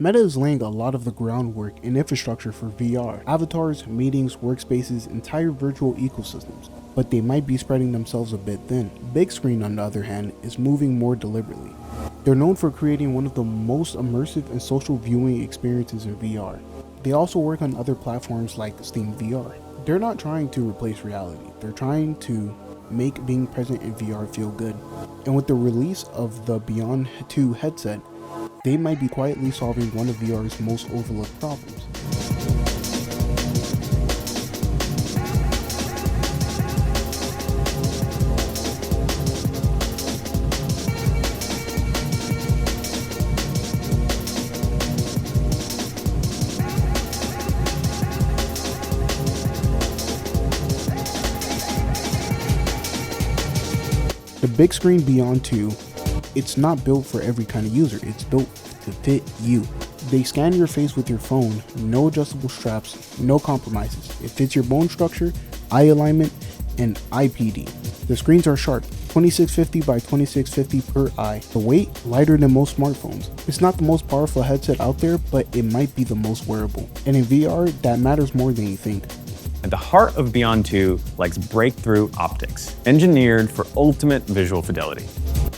Meta is laying a lot of the groundwork and infrastructure for VR, avatars, meetings, workspaces, entire virtual ecosystems, but they might be spreading themselves a bit thin. Bigscreen, on the other hand, is moving more deliberately. They're known for creating one of the most immersive and social viewing experiences in VR. They also work on other platforms like Steam VR. They're not trying to replace reality, they're trying to make being present in VR feel good. And with the release of the Beyond 2 headset, they might be quietly solving one of VR's most overlooked problems. The Bigscreen Beyond 2, it's not built for every kind of user, it's built to fit you. They scan your face with your phone, no adjustable straps, no compromises. It fits your bone structure, eye alignment, and IPD. The screens are sharp, 2650 by 2650 per eye. The weight, lighter than most smartphones. It's not the most powerful headset out there, but it might be the most wearable. And in VR, that matters more than you think. At the heart of Beyond 2 lies breakthrough optics, engineered for ultimate visual fidelity.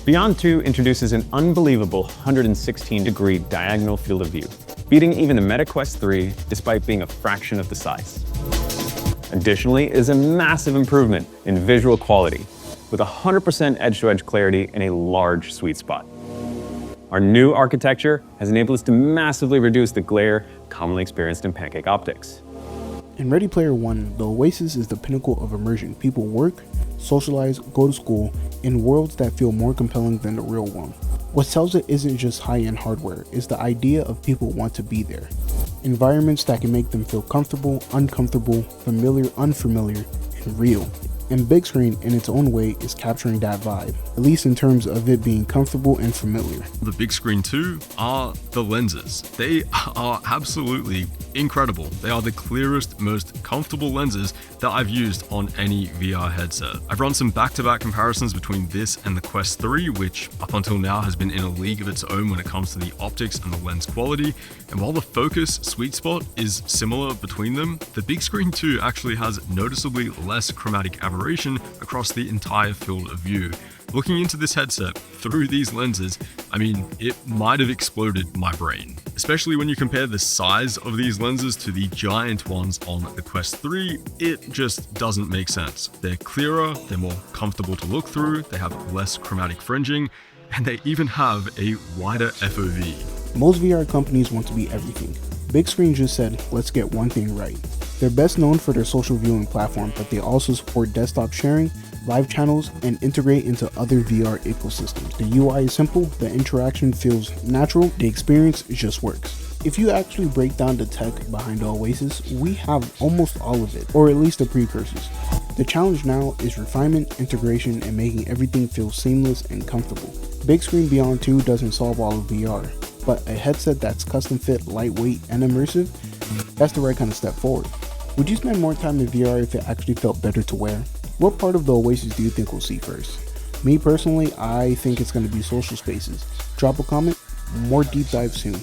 Beyond 2 introduces an unbelievable 116-degree diagonal field of view, beating even the Meta Quest 3 despite being a fraction of the size. Additionally, it is a massive improvement in visual quality, with 100% edge-to-edge clarity and a large sweet spot. Our new architecture has enabled us to massively reduce the glare commonly experienced in pancake optics. In Ready Player One, the OASIS is the pinnacle of immersion. People work, socialize, go to school in worlds that feel more compelling than the real one. What sells it isn't just high-end hardware, it's the idea of people want to be there. Environments that can make them feel comfortable, uncomfortable, familiar, unfamiliar, and real. And Bigscreen, in its own way, is capturing that vibe, at least in terms of it being comfortable and familiar. The Bigscreen 2 are the lenses. They are absolutely incredible. They are the clearest, most comfortable lenses that I've used on any VR headset. I've run some back-to-back comparisons between this and the Quest 3, which up until now has been in a league of its own when it comes to the optics and the lens quality. And while the focus sweet spot is similar between them, the Bigscreen 2 actually has noticeably less chromatic aberration across the entire field of view. Looking into this headset through these lenses, I mean, it might have exploded my brain. Especially when you compare the size of these lenses to the giant ones on the Quest 3, it just doesn't make sense. They're clearer, they're more comfortable to look through, they have less chromatic fringing, and they even have a wider FOV. Most VR companies want to be everything. Bigscreen just said, let's get one thing right. They're best known for their social viewing platform, but they also support desktop sharing, live channels, and integrate into other VR ecosystems. The UI is simple, the interaction feels natural, the experience just works. If you actually break down the tech behind the OASIS, we have almost all of it, or at least the precursors. The challenge now is refinement, integration, and making everything feel seamless and comfortable. Bigscreen Beyond 2 doesn't solve all of VR, but a headset that's custom fit, lightweight, and immersive, that's the right kind of step forward. Would you spend more time in VR if it actually felt better to wear? What part of the OASIS do you think we'll see first? Me personally, I think it's going to be social spaces. Drop a comment, more deep dive soon.